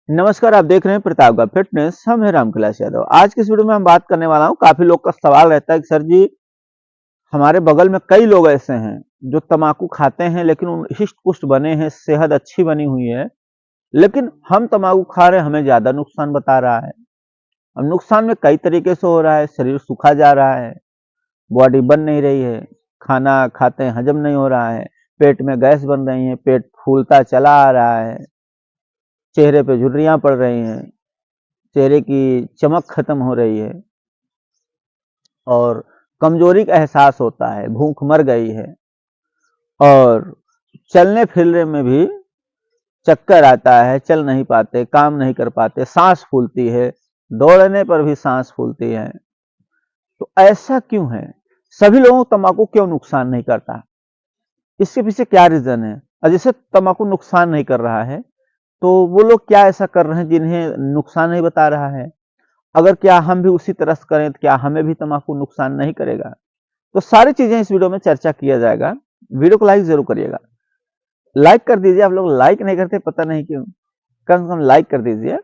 नमस्कार, आप देख रहे हैं प्रतापगढ़ फिटनेस। हम हैं रामकैलाश यादव। आज की इस वीडियो में हम बात करने वाला हूं, काफी लोग का सवाल रहता है कि सर जी, हमारे बगल में कई लोग ऐसे हैं जो तम्बाकू खाते हैं लेकिन हिष्ट पुष्ट बने हैं, सेहत अच्छी बनी हुई है, लेकिन हम तम्बाकू खा रहे हैं, हमें ज्यादा नुकसान बता रहा है। अब नुकसान में कई तरीके से हो रहा है, शरीर सूखा जा रहा है, बॉडी बन नहीं रही है, खाना खाते हैं हजम नहीं हो रहा है, पेट में गैस बन रही है, पेट फूलता चला आ रहा है, चेहरे पे झुर्रियां पड़ रही हैं, चेहरे की चमक खत्म हो रही है और कमजोरी का एहसास होता है, भूख मर गई है और चलने फिरने में भी चक्कर आता है, चल नहीं पाते, काम नहीं कर पाते, सांस फूलती है, दौड़ने पर भी सांस फूलती है। तो ऐसा क्यों है? सभी लोगों को तंबाकू क्यों नुकसान नहीं करता? इसके पीछे क्या रीजन है? और जैसे तंबाकू नुकसान नहीं कर रहा है तो वो लोग क्या ऐसा कर रहे हैं जिन्हें नुकसान नहीं बता रहा है? अगर क्या हम भी उसी तरह से करें तो क्या हमें भी तम्बाकू नुकसान नहीं करेगा? तो सारी चीजें इस वीडियो में चर्चा किया जाएगा। वीडियो को लाइक जरूर करिएगा। लाइक कर दीजिए। आप लोग लाइक नहीं करते, पता नहीं क्यों। कम से कम लाइक कर दीजिए।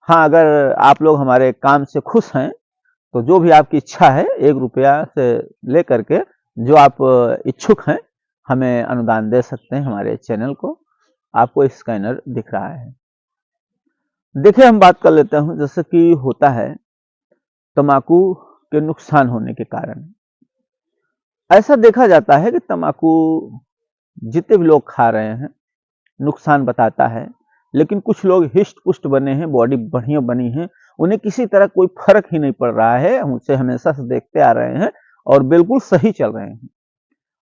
हाँ, अगर आप लोग हमारे काम से खुश हैं तो जो भी आपकी इच्छा है, 1 रुपया से लेकर के जो आप इच्छुक हैं, हमें अनुदान दे सकते हैं हमारे चैनल को। आपको स्कैनर दिख रहा है। देखिए, हम बात कर लेते हैं जैसे कि होता है तम्बाकू के नुकसान होने के कारण। ऐसा देखा जाता है कि तम्बाकू जितने भी लोग खा रहे हैं नुकसान बताता है, लेकिन कुछ लोग हिष्ट पुष्ट बने हैं, बॉडी बढ़िया बनी है, उन्हें किसी तरह कोई फर्क ही नहीं पड़ रहा है, हम उसे हमेशा से देखते आ रहे हैं और बिल्कुल सही चल रहे हैं।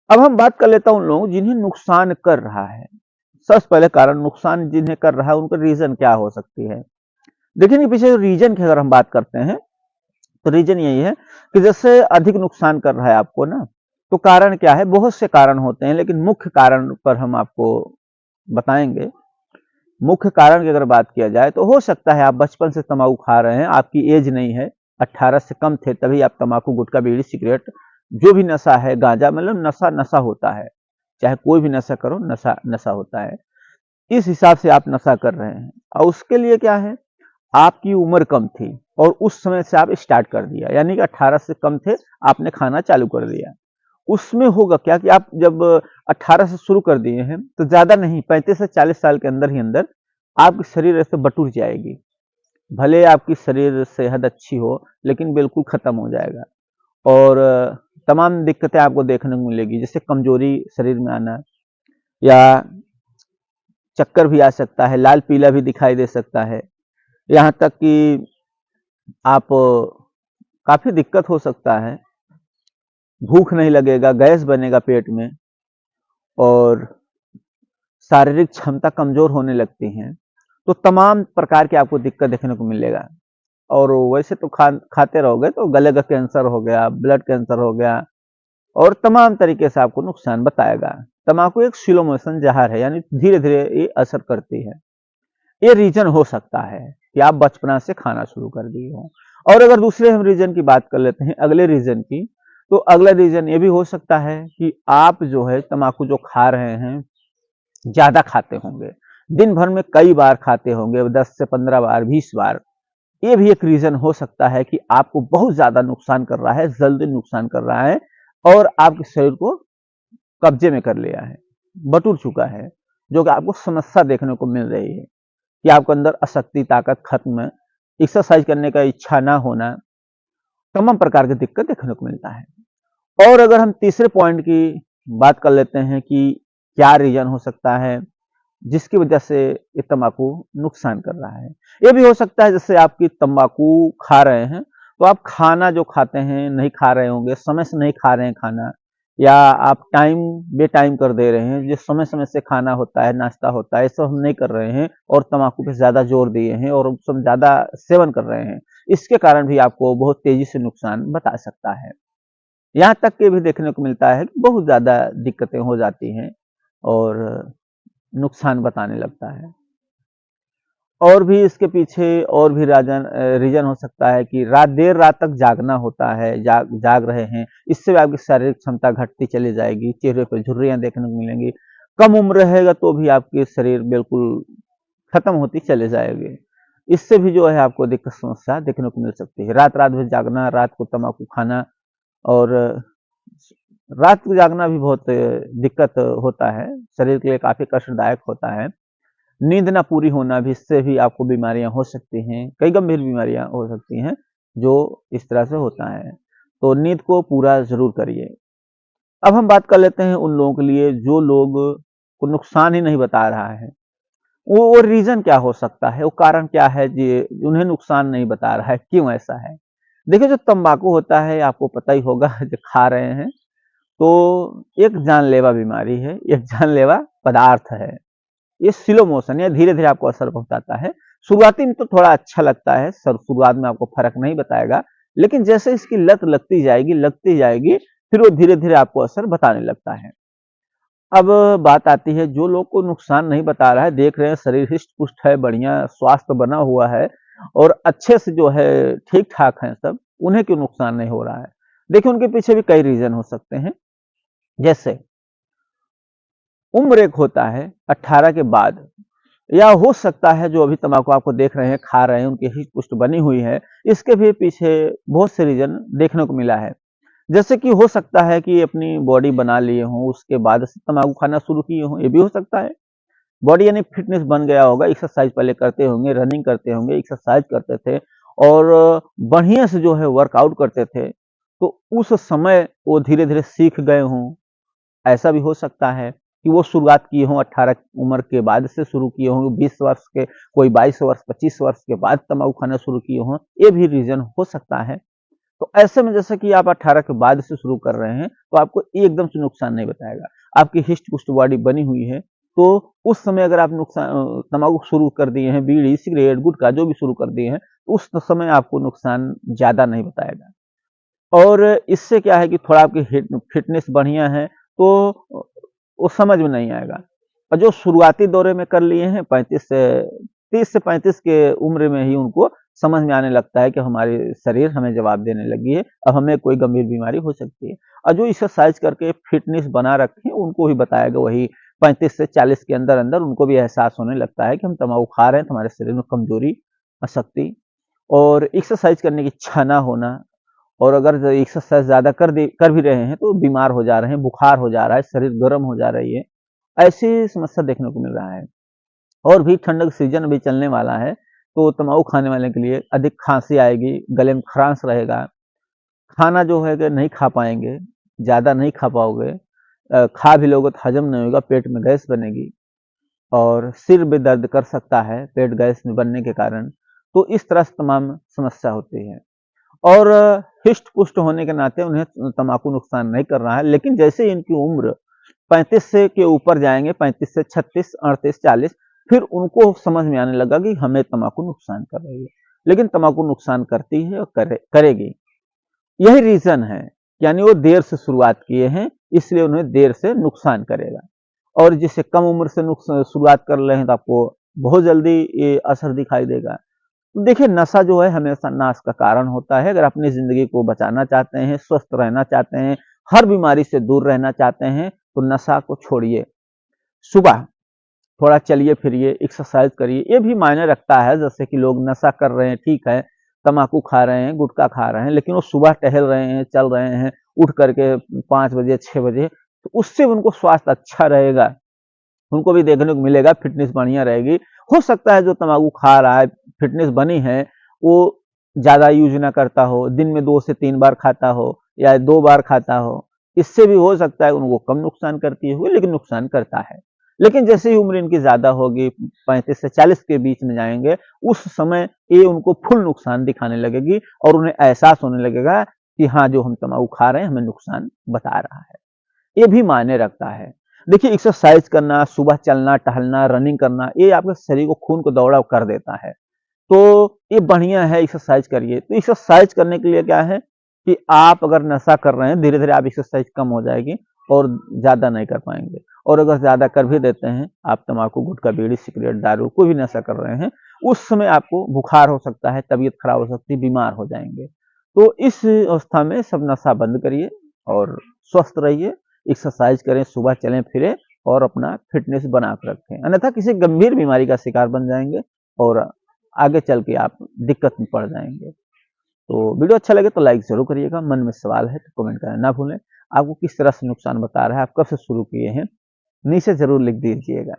अब हम बात कर लेता हूं उन लोगों जिन्हें नुकसान कर रहा है। सबसे पहले कारण, नुकसान जिन्हें कर रहा है उनका रीजन क्या हो सकती है? देखिए, पीछे रीजन की अगर हम बात करते हैं तो रीजन यही है कि जैसे अधिक नुकसान कर रहा है आपको ना, तो कारण क्या है? बहुत से कारण होते हैं, लेकिन मुख्य कारण पर हम आपको बताएंगे। मुख्य कारण की अगर बात किया जाए तो हो सकता है आप बचपन से तंबाकू खा रहे हैं, आपकी एज नहीं है, 18 से कम थे तभी आप तंबाकू, गुटखा, बीड़ी, सिगरेट, जो भी नशा है, गांजा, मतलब नशा नशा होता है, चाहे कोई भी नशा करो, नशा नशा होता है। इस हिसाब से आप नशा कर रहे हैं और उसके लिए क्या है, आपकी उम्र कम थी और उस समय से आप स्टार्ट कर दिया, यानी कि 18 से कम थे, आपने खाना चालू कर दिया। उसमें होगा क्या कि आप जब 18 से शुरू कर दिए हैं तो ज्यादा नहीं, 35 से 40 साल के अंदर ही अंदर आपकी शरीर ऐसे बटुर जाएगी। भले आपकी शरीर सेहत अच्छी हो लेकिन बिल्कुल खत्म हो जाएगा और तमाम दिक्कतें आपको देखने को मिलेगी, जैसे कमजोरी शरीर में आना, या चक्कर भी आ सकता है, लाल पीला भी दिखाई दे सकता है, यहाँ तक कि आप काफी दिक्कत हो सकता है, भूख नहीं लगेगा, गैस बनेगा पेट में और शारीरिक क्षमता कमजोर होने लगती है। तो तमाम प्रकार की आपको दिक्कत देखने को मिलेगा। और वैसे तो खाते रहोगे तो गले का कैंसर हो गया, ब्लड कैंसर हो गया और तमाम तरीके से आपको नुकसान बताएगा। तम्बाकू एक स्लो मोशन जहर है, यानी धीरे धीरे ये असर करती है। ये रीजन हो सकता है कि आप बचपना से खाना शुरू कर दिए हो। और अगर दूसरे हम रीजन की बात कर लेते हैं, अगले रीजन की, तो अगला रीजन ये भी हो सकता है कि आप जो है तम्बाकू जो खा रहे हैं ज्यादा खाते होंगे, दिन भर में कई बार खाते होंगे, 10 से 15 बार, 20 बार। ये भी एक रीजन हो सकता है कि आपको बहुत ज्यादा नुकसान कर रहा है, जल्दी नुकसान कर रहा है और आपके शरीर को कब्जे में कर लिया है, बटुर चुका है, जो कि आपको समस्या देखने को मिल रही है कि आपके अंदर अशक्ति, ताकत खत्म है, एक्सरसाइज करने का इच्छा ना होना, तमाम प्रकार की दिक्कत देखने को मिलता है। और अगर हम तीसरे पॉइंट की बात कर लेते हैं कि क्या रीजन हो सकता है जिसकी वजह से ये तंबाकू नुकसान कर रहा है, ये भी हो सकता है जैसे आपकी तंबाकू खा रहे हैं तो आप खाना जो खाते हैं नहीं खा रहे होंगे, समय से नहीं खा रहे हैं खाना, या आप टाइम बे टाइम कर दे रहे हैं, जो समय समय से खाना होता है, नाश्ता होता है, ये सब हम नहीं कर रहे हैं और तंबाकू पे ज्यादा जोर दिए हैं और उस समय ज्यादा सेवन कर रहे हैं। इसके कारण भी आपको बहुत तेजी से नुकसान बता सकता है। यहाँ तक के भी देखने को मिलता है कि बहुत ज्यादा दिक्कतें हो जाती हैं और नुकसान बताने लगता है। और भी इसके पीछे और भी रीजन हो सकता है कि देर रात तक जागना होता है, जाग रहे हैं, इससे भी आपकी शारीरिक क्षमता घटती चली जाएगी, चेहरे पर झुर्रियां देखने को मिलेंगी, कम उम्र रहेगा तो भी आपकी शरीर बिल्कुल खत्म होती चले जाएगी। इससे भी जो है आपको दिक्कत समस्या देखने को मिल सकती है। रात रात भर जागना, रात को तम्बाकू खाना, और रात को जागना भी बहुत दिक्कत होता है, शरीर के लिए काफी कष्टदायक होता है। नींद ना पूरी होना भी, इससे भी आपको बीमारियां हो सकती हैं, कई गंभीर बीमारियां हो सकती हैं जो इस तरह से होता है। तो नींद को पूरा जरूर करिए। अब हम बात कर लेते हैं उन लोगों के लिए जो लोग को नुकसान ही नहीं बता रहा है। वो रीजन क्या हो सकता है, वो कारण क्या है जी उन्हें नुकसान नहीं बता रहा है, क्यों ऐसा है? देखिए, जो तंबाकू होता है आपको पता ही होगा, जो खा रहे हैं तो एक जानलेवा बीमारी है, एक जानलेवा पदार्थ है। ये स्लो मोशन या धीरे धीरे आपको असर पहुंचाता है। शुरुआती में तो थोड़ा अच्छा लगता है, शुरुआत में आपको फर्क नहीं बताएगा, लेकिन जैसे इसकी लत लगती जाएगी, फिर वो धीरे धीरे आपको असर बताने लगता है। अब बात आती है जो लोग को नुकसान नहीं बता रहा है, देख रहे हैं शरीर हिष्ट पुष्ट है, बढ़िया स्वास्थ्य बना हुआ है और अच्छे से जो है ठीक ठाक है सब, उन्हें क्यों नुकसान नहीं हो रहा है? देखिए, उनके पीछे भी कई रीजन हो सकते हैं। जैसे उम्र एक होता है 18 के बाद, या हो सकता है जो अभी तम्बाकू आपको देख रहे हैं, खा रहे हैं, उनकी हिष्ट पुष्ट बनी हुई है, इसके भी पीछे बहुत से रीजन देखने को मिला है। जैसे कि हो सकता है कि अपनी बॉडी बना लिए हों, उसके बाद से तम्बाकू खाना शुरू किए हों, ये भी हो सकता है। बॉडी यानी फिटनेस बन गया होगा, एक्सरसाइज पहले करते होंगे, रनिंग करते होंगे, एक्सरसाइज करते थे और बढ़िया से जो है वर्कआउट करते थे, तो उस समय वो धीरे धीरे सीख गए हों। ऐसा भी हो सकता है कि वो शुरुआत किए हों 18 उम्र के बाद से शुरू किए हों, 20 वर्ष के, कोई 22 वर्ष 25 वर्ष के बाद तम्बाकू खाना शुरू किए हों, ये भी रीजन हो सकता है। तो ऐसे में जैसे कि आप 18 के बाद से शुरू कर रहे हैं, तो आपको एकदम से नुकसान नहीं बताएगा। आपकी हिस्ट पुष्ट बॉडी बनी हुई है, तो उस समय अगर आप तम्बाकू शुरू कर दिए हैं, बीड़ी, सिगरेट, गुटखा जो भी शुरू कर दिए हैं, तो उस समय आपको नुकसान ज्यादा नहीं बताएगा। और इससे क्या है कि थोड़ा आपकी फिटनेस बढ़िया है, तो वो समझ में नहीं आएगा। और जो शुरुआती दौरे में कर लिए हैं 30 से 35 के उम्र में ही उनको समझ में आने लगता है कि हमारी शरीर हमें जवाब देने लगी है, अब हमें कोई गंभीर बीमारी हो सकती है। और जो एक्सरसाइज करके फिटनेस बना रखे हैं, उनको भी बताएगा वही 35 से 40 के अंदर अंदर उनको भी एहसास होने लगता है कि हम तम्बाकू खा रहे हैं, तो हमारे शरीर में कमजोरी, अशक्ति और एक्सरसाइज करने की इच्छा ना होना, और अगर एक्सरसाइज ज्यादा कर भी रहे हैं तो बीमार हो जा रहे हैं, बुखार हो जा रहा है, शरीर गर्म हो जा रही है, ऐसी समस्या देखने को मिल रहा है। और भी ठंडक सीजन भी चलने वाला है, तो तम्बाकू खाने वाले के लिए अधिक खांसी आएगी, गले में खरांश रहेगा, खाना जो है कि नहीं खा पाएंगे, ज्यादा नहीं खा पाओगे, खा भी लोगे तो हजम नहीं होगा, पेट में गैस बनेगी और सिर भी दर्द कर सकता है पेट गैस में बनने के कारण। तो इस तरह से तमाम समस्या होती है। और हिष्ट पुष्ट होने के नाते उन्हें तम्बाकू नुकसान नहीं कर रहा है, लेकिन जैसे इनकी उम्र 35 से के ऊपर जाएंगे, 35 से 36, 38, 40, फिर उनको समझ में आने लगा कि हमें तम्बाकू नुकसान कर रही है। लेकिन तम्बाकू नुकसान करती है और करेगी, यही रीजन है। यानी वो देर से शुरुआत किए हैं, इसलिए उन्हें देर से नुकसान करेगा। और जिससे कम उम्र से शुरुआत कर रहे हैं, तो आपको बहुत जल्दी ये असर दिखाई देगा। देखिए, नशा जो है हमेशा नाश का कारण होता है। अगर अपनी जिंदगी को बचाना चाहते हैं, स्वस्थ रहना चाहते हैं, हर बीमारी से दूर रहना चाहते हैं, तो नशा को छोड़िए। सुबह थोड़ा चलिए फिरिए, एक्सरसाइज करिए, ये भी मायने रखता है। जैसे कि लोग नशा कर रहे हैं, ठीक है, तम्बाकू खा रहे हैं, गुटखा खा रहे हैं, लेकिन वो सुबह टहल रहे हैं, चल रहे हैं, उठ करके 5 बजे 6 बजे, तो उससे उनको स्वास्थ्य अच्छा रहेगा, उनको भी देखने को मिलेगा, फिटनेस बढ़िया रहेगी। हो सकता है जो तम्बाकू खा रहा है, फिटनेस बनी है, वो ज्यादा यूज ना करता हो, दिन में 2 से 3 बार खाता हो या 2 बार खाता हो, इससे भी हो सकता है उनको कम नुकसान करती हुई, लेकिन नुकसान करता है। लेकिन जैसे ही उम्र इनकी ज्यादा होगी, 35 से 40 के बीच में जाएंगे, उस समय ये उनको फुल नुकसान दिखाने लगेगी और उन्हें एहसास होने लगेगा कि हाँ, जो हम तम्बाकू खा रहे हैं हमें नुकसान बता रहा है। ये भी मायने रखता है। देखिए, एक्सरसाइज करना, सुबह चलना, टहलना, रनिंग करना, ये आपके शरीर को, खून को दौड़ा कर देता है। तो ये बढ़िया है, एक्सरसाइज करिए। तो एक्सरसाइज करने के लिए क्या है कि आप अगर नशा कर रहे हैं, धीरे धीरे आप एक्सरसाइज कम हो जाएगी और ज्यादा नहीं कर पाएंगे। और अगर ज्यादा कर भी देते हैं, आप तम्बाकू, गुटखा, बीड़ी, सिगरेट, दारू कोई भी नशा कर रहे हैं, उस समय आपको बुखार हो सकता है, तबीयत खराब हो सकती है, बीमार हो जाएंगे। तो इस अवस्था में सब नशा बंद करिए और स्वस्थ रहिए, एक्सरसाइज करें, सुबह चलें फिरें और अपना फिटनेस बना कर रखें, अन्यथा किसी गंभीर बीमारी का शिकार बन जाएंगे और आगे चल के आप दिक्कत में पड़ जाएंगे। तो वीडियो अच्छा लगे तो लाइक जरूर करिएगा, मन में सवाल है तो कमेंट करना ना भूलें। आपको किस तरह से नुकसान बता रहा है, आप कब से शुरू किए हैं, नीचे जरूर लिख दीजिएगा।